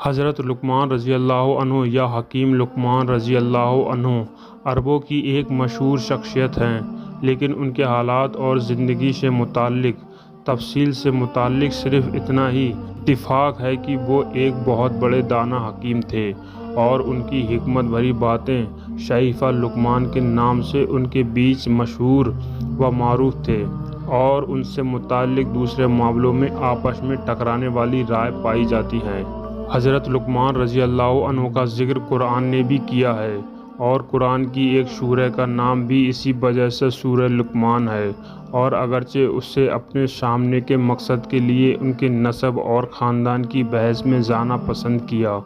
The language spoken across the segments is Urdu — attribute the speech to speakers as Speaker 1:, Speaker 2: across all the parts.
Speaker 1: حضرت لقمان رضی اللہ عنہ یا حکیم لقمان رضی اللہ عنہ عربوں کی ایک مشہور شخصیت ہیں، لیکن ان کے حالات اور زندگی سے متعلق تفصیل سے متعلق صرف اتنا ہی اتفاق ہے کہ وہ ایک بہت بڑے دانا حکیم تھے، اور ان کی حکمت بھری باتیں شیخ لقمان کے نام سے ان کے بیچ مشہور و معروف تھے، اور ان سے متعلق دوسرے معاملوں میں آپس میں ٹکرانے والی رائے پائی جاتی ہیں۔ حضرت لقمان رضی اللہ عنہ کا ذکر قرآن نے بھی کیا ہے، اور قرآن کی ایک سورہ کا نام بھی اسی وجہ سے سورہ لقمان ہے، اور اگرچہ اس سے اپنے سامنے کے مقصد کے لیے ان کے نسب اور خاندان کی بحث میں جانا پسند کیا،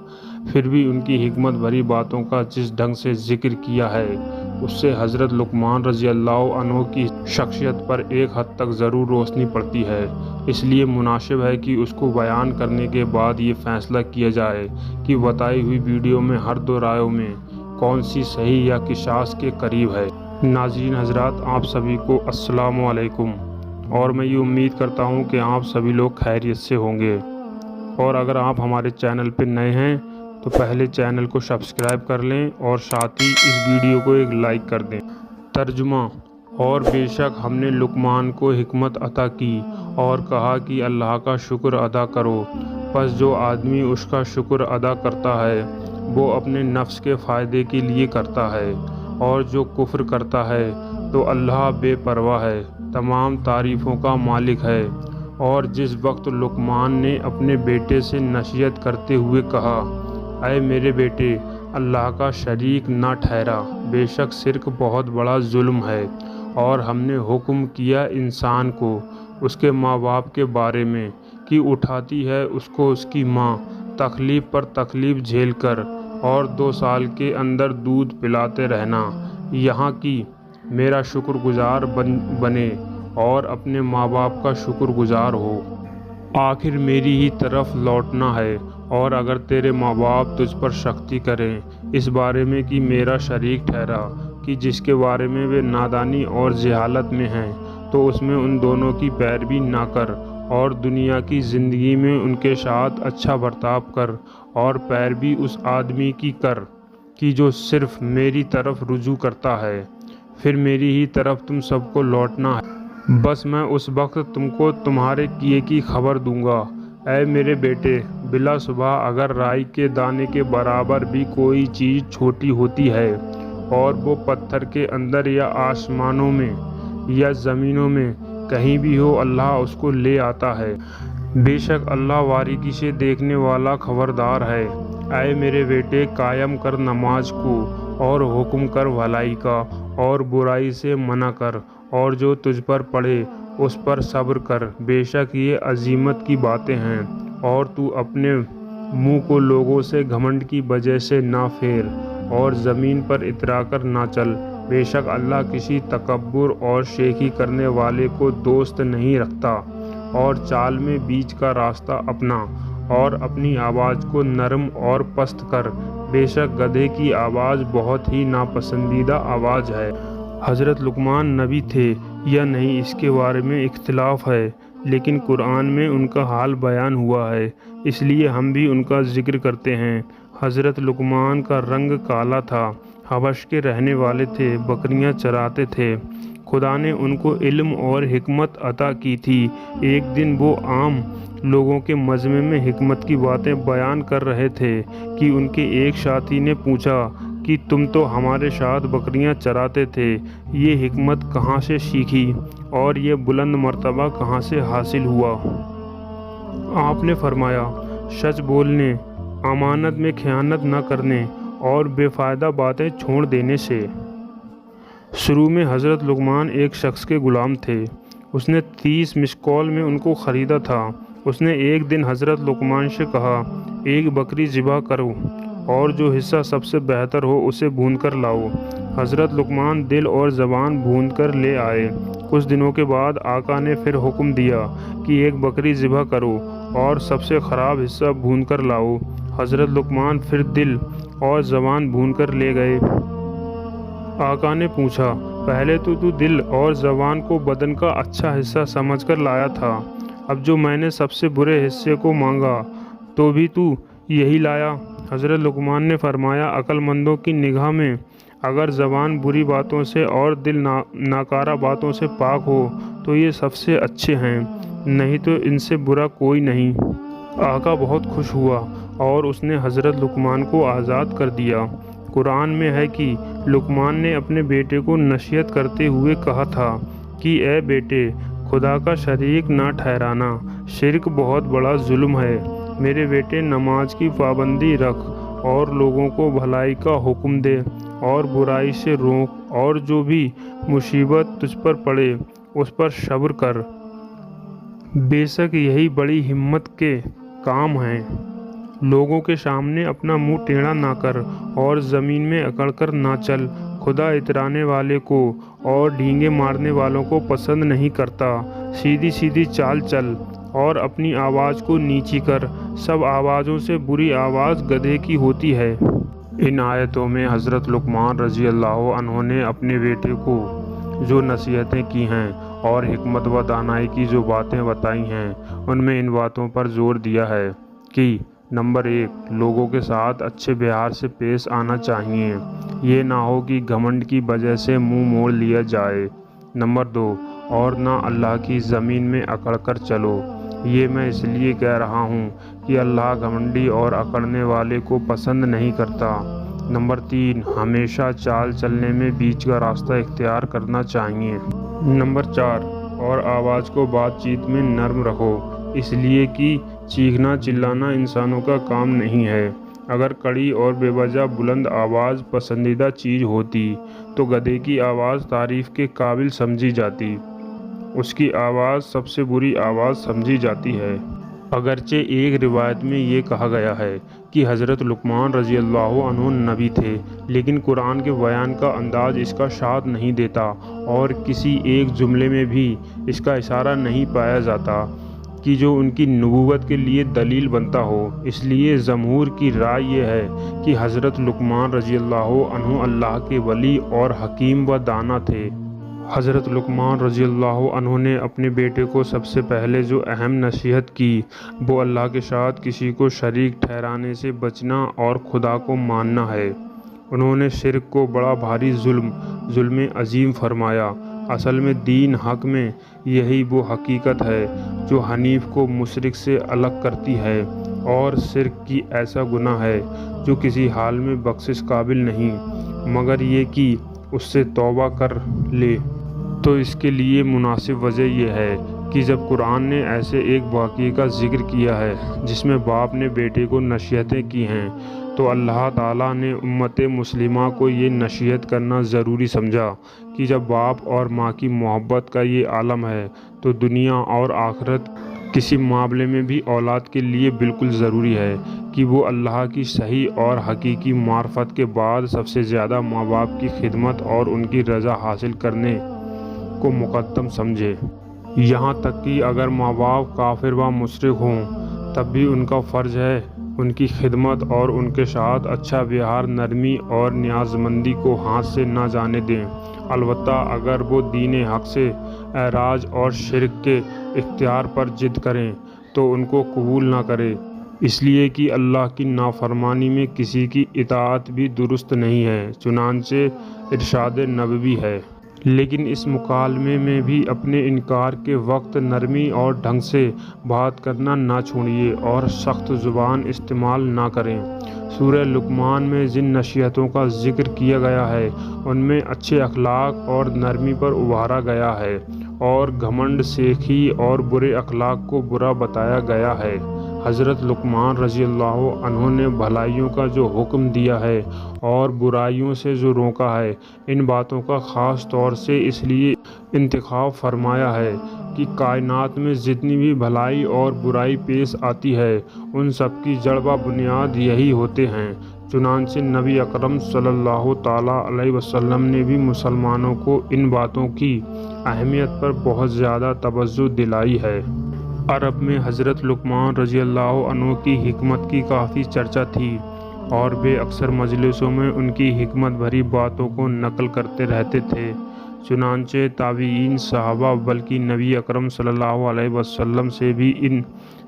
Speaker 1: پھر بھی ان کی حکمت بھری باتوں کا جس ڈھنگ سے ذکر کیا ہے، اس سے حضرت لقمان رضی اللہ عنہ کی شخصیت پر ایک حد تک ضرور روشنی پڑتی ہے۔ اس لیے مناسب ہے کہ اس کو بیان کرنے کے بعد یہ فیصلہ کیا جائے کہ بتائی ہوئی ویڈیو میں ہر دو رائیوں میں کون سی صحیح یا قصاص کے قریب ہے۔ ناظرین حضرات، آپ سبھی کو السلام علیکم، اور میں یہ امید کرتا ہوں کہ آپ سبھی لوگ خیریت سے ہوں گے، اور اگر آپ ہمارے چینل پہ نئے ہیں تو پہلے چینل کو سبسکرائب کر لیں اور ساتھ ہی اس ویڈیو کو ایک لائک کر دیں۔ ترجمہ: اور بے شک ہم نے لقمان کو حکمت عطا کی اور کہا کہ اللہ کا شکر ادا کرو، پس جو آدمی اس کا شکر ادا کرتا ہے وہ اپنے نفس کے فائدے کے لیے کرتا ہے، اور جو کفر کرتا ہے تو اللہ بے پرواہ ہے، تمام تعریفوں کا مالک ہے۔ اور جس وقت لقمان نے اپنے بیٹے سے نصیحت کرتے ہوئے کہا، اے میرے بیٹے، اللہ کا شریک نہ ٹھہرا، بے شک شرک بہت بڑا ظلم ہے، اور ہم نے حکم کیا انسان کو اس کے ماں باپ کے بارے میں کہ اٹھاتی ہے اس کو اس کی ماں تکلیف پر تکلیف جھیل کر، اور 2 سال کے اندر دودھ پلاتے رہنا، یہاں کہ میرا شکر گزار بنے اور اپنے ماں باپ کا شکر گزار ہو۔ آخر میری ہی طرف لوٹنا ہے، اور اگر تیرے ماں باپ تجھ پر سختی کریں اس بارے میں کہ میرا شریک ٹھہرا، کہ جس کے بارے میں وہ نادانی اور جہالت میں ہیں، تو اس میں ان دونوں کی پیروی نہ کر، اور دنیا کی زندگی میں ان کے ساتھ اچھا برتاؤ کر، اور پیروی اس آدمی کی کر کہ جو صرف میری طرف رجوع کرتا ہے، پھر میری ہی طرف تم سب کو لوٹنا ہے، بس میں اس وقت تم کو تمہارے کیے کی خبر دوں گا۔ اے میرے بیٹے، بلا شبہ اگر رائی کے دانے کے برابر بھی کوئی چیز چھوٹی ہوتی ہے، اور وہ پتھر کے اندر یا آسمانوں میں یا زمینوں میں کہیں بھی ہو، اللہ اس کو لے آتا ہے، بے شک اللہ باریکی سے دیکھنے والا خبردار ہے۔ اے میرے بیٹے، قائم کر نماز کو، اور حکم کر بھلائی کا اور برائی سے منع کر، اور جو تجھ پر پڑے اس پر صبر کر، بے شک یہ عزیمت کی باتیں ہیں۔ اور تو اپنے منہ کو لوگوں سے گھمنڈ کی وجہ سے نہ پھیر، اور زمین پر اترا کر نہ چل، بے شک اللہ کسی تکبر اور شیخی کرنے والے کو دوست نہیں رکھتا۔ اور چال میں بیچ کا راستہ اپنا، اور اپنی آواز کو نرم اور پست کر، بے شک گدھے کی آواز بہت ہی ناپسندیدہ آواز ہے۔ حضرت لقمان نبی تھے یا نہیں اس کے بارے میں اختلاف ہے، لیکن قرآن میں ان کا حال بیان ہوا ہے، اس لیے ہم بھی ان کا ذکر کرتے ہیں۔ حضرت لقمان کا رنگ کالا تھا، حبش کے رہنے والے تھے، بکریاں چراتے تھے۔ خدا نے ان کو علم اور حکمت عطا کی تھی۔ ایک دن وہ عام لوگوں کے مجمع میں حکمت کی باتیں بیان کر رہے تھے کہ ان کے ایک ساتھی نے پوچھا کہ تم تو ہمارے ساتھ بکریاں چراتے تھے، یہ حکمت کہاں سے سیکھی اور یہ بلند مرتبہ کہاں سے حاصل ہوا؟ آپ نے فرمایا، سچ بولنے، امانت میں خیانت نہ کرنے، اور بے فائدہ باتیں چھوڑ دینے سے۔ شروع میں حضرت لقمان ایک شخص کے غلام تھے، اس نے 30 مسکول میں ان کو خریدا تھا۔ اس نے ایک دن حضرت لقمان سے کہا، ایک بکری ذبح کرو، اور جو حصہ سب سے بہتر ہو اسے بھون کر لاؤ۔ حضرت لقمان دل اور زبان بھون کر لے آئے۔ کچھ دنوں کے بعد آقا نے پھر حکم دیا کہ ایک بکری ذبح کرو اور سب سے خراب حصہ بھون کر لاؤ۔ حضرت لقمان پھر دل اور زبان بھون کر لے گئے۔ آقا نے پوچھا، پہلے تو دل اور زبان کو بدن کا اچھا حصہ سمجھ کر لایا تھا، اب جو میں نے سب سے برے حصے کو مانگا تو بھی تو یہی لایا۔ حضرت لقمان نے فرمایا، عقل مندوں کی نگاہ میں اگر زبان بری باتوں سے اور دل ناکارہ باتوں سے پاک ہو تو یہ سب سے اچھے ہیں، نہیں تو ان سے برا کوئی نہیں۔ آقا بہت خوش ہوا اور اس نے حضرت لقمان کو آزاد کر دیا۔ قرآن میں ہے کہ لقمان نے اپنے بیٹے کو نصیحت کرتے ہوئے کہا تھا کہ اے بیٹے، خدا کا شریک نہ ٹھہرانا، شرک بہت بڑا ظلم ہے۔ میرے بیٹے، نماز کی پابندی رکھ اور لوگوں کو بھلائی کا حکم دے اور برائی سے روک، اور جو بھی مصیبت تجھ پر پڑے اس پر صبر کر۔ بے شک یہی بڑی ہمت کے کام ہیں۔ لوگوں کے سامنے اپنا منہ ٹیڑھا نہ کر اور زمین میں اکڑ کر نہ چل۔ خدا اترانے والے کو اور ڈھینگے مارنے والوں کو پسند نہیں کرتا۔ سیدھی سیدھی چال چل اور اپنی آواز کو نیچی کر۔ سب آوازوں سے بری آواز گدھے کی ہوتی ہے۔ ان آیتوں میں حضرت لقمان رضی اللہ عنہ نے اپنے بیٹے کو جو نصیحتیں کی ہیں اور حکمت و دانائی کی جو باتیں بتائی ہیں، ان میں ان باتوں پر زور دیا ہے کہ نمبر 1، لوگوں کے ساتھ اچھے ویہار سے پیش آنا چاہیے، یہ نہ ہو کہ گھمنڈ کی وجہ سے منہ موڑ لیا جائے۔ نمبر 2، اور نہ اللہ کی زمین میں اکڑ کر چلو، یہ میں اس لیے کہہ رہا ہوں کہ اللہ گھمنڈی اور اکڑنے والے کو پسند نہیں کرتا۔ نمبر 3، ہمیشہ چال چلنے میں بیچ کا راستہ اختیار کرنا چاہیے۔ نمبر 4، اور آواز کو بات چیت میں نرم رکھو، اس لیے کہ چیخنا چلانا انسانوں کا کام نہیں ہے۔ اگر کڑی اور بے وجہ بلند آواز پسندیدہ چیز ہوتی تو گدھے کی آواز تعریف کے قابل سمجھی جاتی، اس کی آواز سب سے بری آواز سمجھی جاتی ہے۔ اگرچہ ایک روایت میں یہ کہا گیا ہے کہ حضرت لقمان رضی اللہ عنہ نبی تھے، لیکن قرآن کے بیان کا انداز اس کا ساتھ نہیں دیتا اور کسی ایک جملے میں بھی اس کا اشارہ نہیں پایا جاتا کہ جو ان کی نبوت کے لیے دلیل بنتا ہو۔ اس لیے جمہور کی رائے یہ ہے کہ حضرت لقمان رضی اللہ عنہ اللہ کے ولی اور حکیم و دانا تھے۔ حضرت لقمان رضی اللہ عنہ نے اپنے بیٹے کو سب سے پہلے جو اہم نصیحت کی وہ اللہ کے ساتھ کسی کو شریک ٹھہرانے سے بچنا اور خدا کو ماننا ہے۔ انہوں نے شرک کو بڑا بھاری ظلم عظیم فرمایا۔ اصل میں دین حق میں یہی وہ حقیقت ہے جو حنیف کو مشرک سے الگ کرتی ہے، اور شرک کی ایسا گناہ ہے جو کسی حال میں بخشش قابل نہیں مگر یہ کہ اس سے توبہ کر لے۔ تو اس کے لیے مناسب وجہ یہ ہے کہ جب قرآن نے ایسے ایک واقعے کا ذکر کیا ہے جس میں باپ نے بیٹے کو نصیحتیں کی ہیں، تو اللہ تعالیٰ نے امت مسلمہ کو یہ نصیحت کرنا ضروری سمجھا کہ جب باپ اور ماں کی محبت کا یہ عالم ہے تو دنیا اور آخرت کسی معاملے میں بھی اولاد کے لیے بالکل ضروری ہے کہ وہ اللہ کی صحیح اور حقیقی معرفت کے بعد سب سے زیادہ ماں باپ کی خدمت اور ان کی رضا حاصل کرنے کو مقدم سمجھے۔ یہاں تک کہ اگر ماں باپ کافر و مشرک ہوں تب بھی ان کا فرض ہے ان کی خدمت اور ان کے ساتھ اچھا ویہار نرمی اور نیازمندی کو ہاتھ سے نہ جانے دیں، البتہ اگر وہ دین حق سے اعراض اور شرک کے اختیار پر ضد کریں تو ان کو قبول نہ کرے، اس لیے کہ اللہ کی نافرمانی میں کسی کی اطاعت بھی درست نہیں ہے، چنانچہ ارشاد نبوی ہے۔ لیکن اس مکالمے میں بھی اپنے انکار کے وقت نرمی اور ڈھنگ سے بات کرنا نہ چھوڑیے اور سخت زبان استعمال نہ کریں۔ سورہ لقمان میں جن نصیحتوں کا ذکر کیا گیا ہے ان میں اچھے اخلاق اور نرمی پر ابھارا گیا ہے اور گھمنڈ، شیخی اور برے اخلاق کو برا بتایا گیا ہے۔ حضرت لقمان رضی اللہ عنہ نے بھلائیوں کا جو حکم دیا ہے اور برائیوں سے جو روکا ہے، ان باتوں کا خاص طور سے اس لیے انتخاب فرمایا ہے کہ کائنات میں جتنی بھی بھلائی اور برائی پیش آتی ہے ان سب کی جڑ و بنیاد یہی ہوتے ہیں۔ چنانچہ نبی اکرم صلی اللہ تعالیٰ علیہ وسلم نے بھی مسلمانوں کو ان باتوں کی اہمیت پر بہت زیادہ توجہ دلائی ہے۔ عرب میں حضرت لقمان رضی اللہ عنہ کی حکمت کی کافی چرچا تھی اور وہ اکثر مجلسوں میں ان کی حکمت بھری باتوں کو نقل کرتے رہتے تھے۔ چنانچہ تابعین، صحابہ بلکہ نبی اکرم صلی اللہ علیہ وسلم سے بھی ان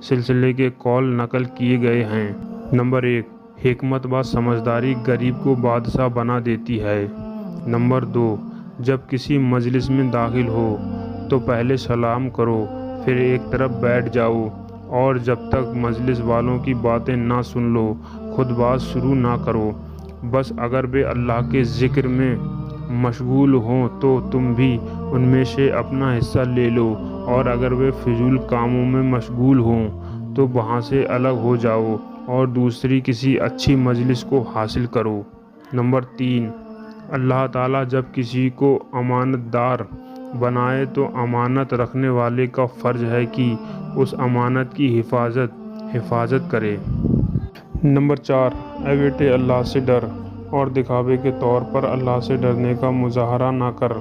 Speaker 1: سلسلے کے قول نقل کیے گئے ہیں۔ نمبر 1، حکمت و سمجھداری غریب کو بادشاہ بنا دیتی ہے۔ نمبر 2، جب کسی مجلس میں داخل ہو تو پہلے سلام کرو، پھر ایک طرف بیٹھ جاؤ، اور جب تک مجلس والوں کی باتیں نہ سن لو خود بات شروع نہ کرو۔ بس اگر وہ اللہ کے ذکر میں مشغول ہوں تو تم بھی ان میں سے اپنا حصہ لے لو، اور اگر وہ فضول کاموں میں مشغول ہوں تو وہاں سے الگ ہو جاؤ اور دوسری کسی اچھی مجلس کو حاصل کرو۔ نمبر 3، اللہ تعالیٰ جب کسی کو امانت دار بنائے تو امانت رکھنے والے کا فرض ہے کہ اس امانت کی حفاظت کرے۔ نمبر 4، اے بیٹے اللہ سے ڈر، اور دکھاوے کے طور پر اللہ سے ڈرنے کا مظاہرہ نہ کر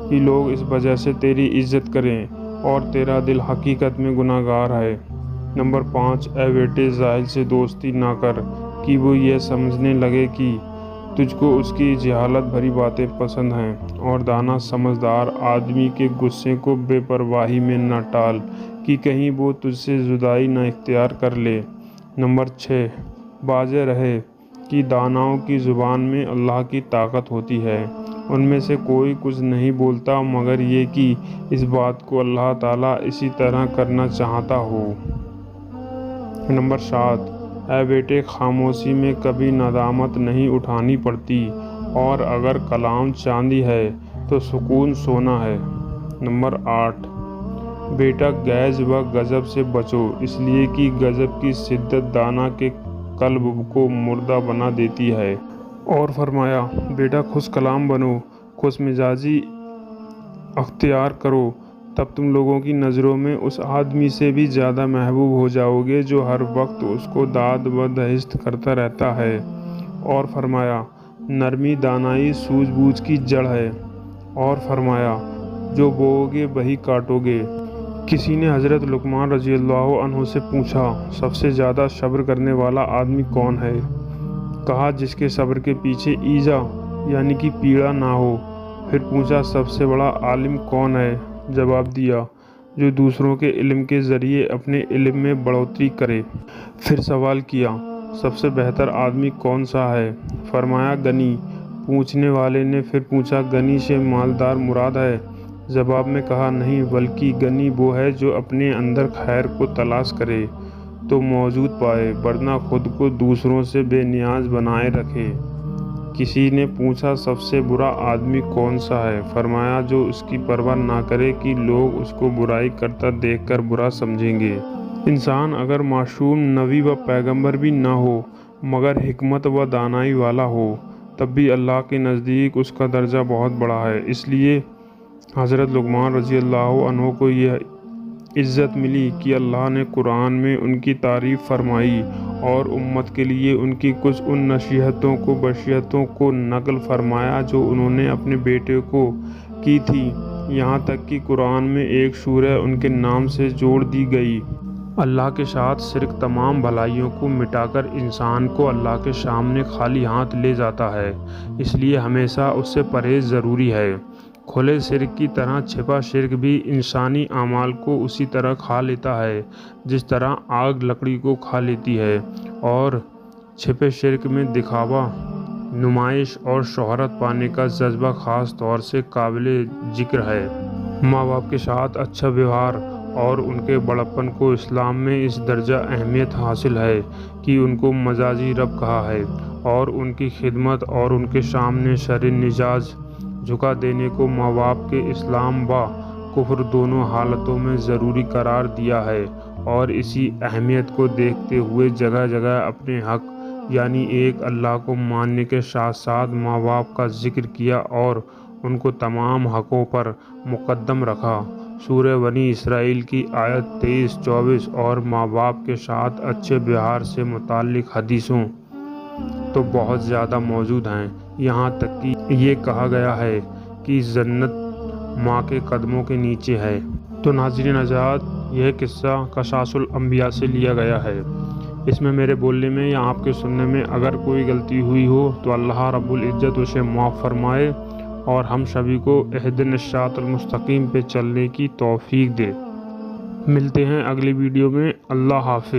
Speaker 1: کہ لوگ اس وجہ سے تیری عزت کریں اور تیرا دل حقیقت میں گناہ گار ہے۔ نمبر 5، اے بیٹے جاہل سے دوستی نہ کر کہ وہ یہ سمجھنے لگے کہ تجھ کو اس کی جہالت بھری باتیں پسند ہیں، اور دانا سمجھدار آدمی کے غصے کو بے پرواہی میں نہ ٹال کہ کہیں وہ تجھ سے جدائی نہ اختیار کر لے۔ نمبر 6، واضح رہے کہ داناؤں کی زبان میں اللہ کی طاقت ہوتی ہے، ان میں سے کوئی کچھ نہیں بولتا مگر یہ کہ اس بات کو اللہ تعالیٰ اسی طرح کرنا چاہتا ہو۔ نمبر 7، اے بیٹے خاموشی میں کبھی ندامت نہیں اٹھانی پڑتی، اور اگر کلام چاندی ہے تو سکون سونا ہے۔ نمبر 8، بیٹا غیظ و غضب سے بچو، اس لیے کہ غضب کی شدت دانا کے قلب کو مردہ بنا دیتی ہے۔ اور فرمایا، بیٹا خوش کلام بنو، خوش مزاجی اختیار کرو، تب تم لوگوں کی نظروں میں اس آدمی سے بھی زیادہ محبوب ہو جاؤ گے جو ہر وقت اس کو داد و دہشت کرتا رہتا ہے۔ اور فرمایا، نرمی دانائی سوجھ بوجھ کی جڑ ہے۔ اور فرمایا، جو بوؤ گے وہی کاٹو گے۔ کسی نے حضرت لقمان رضی اللہ عنہ سے پوچھا، سب سے زیادہ صبر کرنے والا آدمی کون ہے؟ کہا، جس کے صبر کے پیچھے ایذا یعنی کہ پیڑا نہ ہو۔ پھر پوچھا، سب سے بڑا عالم کون ہے؟ جواب دیا، جو دوسروں کے علم کے ذریعے اپنے علم میں بڑھوتری کرے۔ پھر سوال کیا، سب سے بہتر آدمی کون سا ہے؟ فرمایا، غنی۔ پوچھنے والے نے پھر پوچھا، غنی سے مالدار مراد ہے؟ جواب میں کہا، نہیں، بلکہ غنی وہ ہے جو اپنے اندر خیر کو تلاش کرے تو موجود پائے، ورنہ خود کو دوسروں سے بے نیاز بنائے رکھے۔ کسی نے پوچھا، سب سے برا آدمی کون سا ہے؟ فرمایا، جو اس کی پرواہ نہ کرے کہ لوگ اس کو برائی کرتا دیکھ کر برا سمجھیں گے۔ انسان اگر معصوم نبی و پیغمبر بھی نہ ہو مگر حکمت و دانائی والا ہو تب بھی اللہ کے نزدیک اس کا درجہ بہت بڑا ہے۔ اس لیے حضرت لقمان رضی اللہ عنہ کو یہ عزت ملی کہ اللہ نے قرآن میں ان کی تعریف فرمائی اور امت کے لیے ان کی کچھ ان نصیحتوں کو وصیتوں کو نقل فرمایا جو انہوں نے اپنے بیٹے کو کی تھی، یہاں تک کہ قرآن میں ایک سورہ ان کے نام سے جوڑ دی گئی۔ اللہ کے ساتھ شرک تمام بھلائیوں کو مٹا کر انسان کو اللہ کے سامنے خالی ہاتھ لے جاتا ہے، اس لیے ہمیشہ اس سے پرہیز ضروری ہے۔ کھلے شرک کی طرح چھپا شرک بھی انسانی اعمال کو اسی طرح کھا لیتا ہے جس طرح آگ لکڑی کو کھا لیتی ہے، اور چھپے شرک میں دکھاوا، نمائش اور شہرت پانے کا جذبہ خاص طور سے قابل ذکر ہے۔ ماں باپ کے ساتھ اچھا ویوہار اور ان کے بڑپن کو اسلام میں اس درجہ اہمیت حاصل ہے کہ ان کو مجازی رب کہا ہے، اور ان کی خدمت اور ان کے سامنے سر نجاز جھکا دینے کو ماں باپ کے اسلام و کفر دونوں حالتوں میں ضروری قرار دیا ہے، اور اسی اہمیت کو دیکھتے ہوئے جگہ جگہ اپنے حق یعنی ایک اللہ کو ماننے کے ساتھ ساتھ ماں باپ کا ذکر کیا اور ان کو تمام حقوں پر مقدم رکھا۔ سورہ بنی اسرائیل کی آیت 23-24 اور ماں باپ کے ساتھ اچھے ویوہار سے متعلق حدیثوں تو بہت زیادہ موجود ہیں، یہاں تک کہ یہ کہا گیا ہے کہ جنت ماں کے قدموں کے نیچے ہے۔ تو ناظرین حضرات، یہ قصہ قصص الانبیاء سے لیا گیا ہے۔ اس میں میرے بولنے میں یا آپ کے سننے میں اگر کوئی غلطی ہوئی ہو تو اللہ رب العزت اسے معاف فرمائے اور ہم سبھی کو اہدنا الصراط المستقیم پہ چلنے کی توفیق دے۔ ملتے ہیں اگلی ویڈیو میں۔ اللہ حافظ۔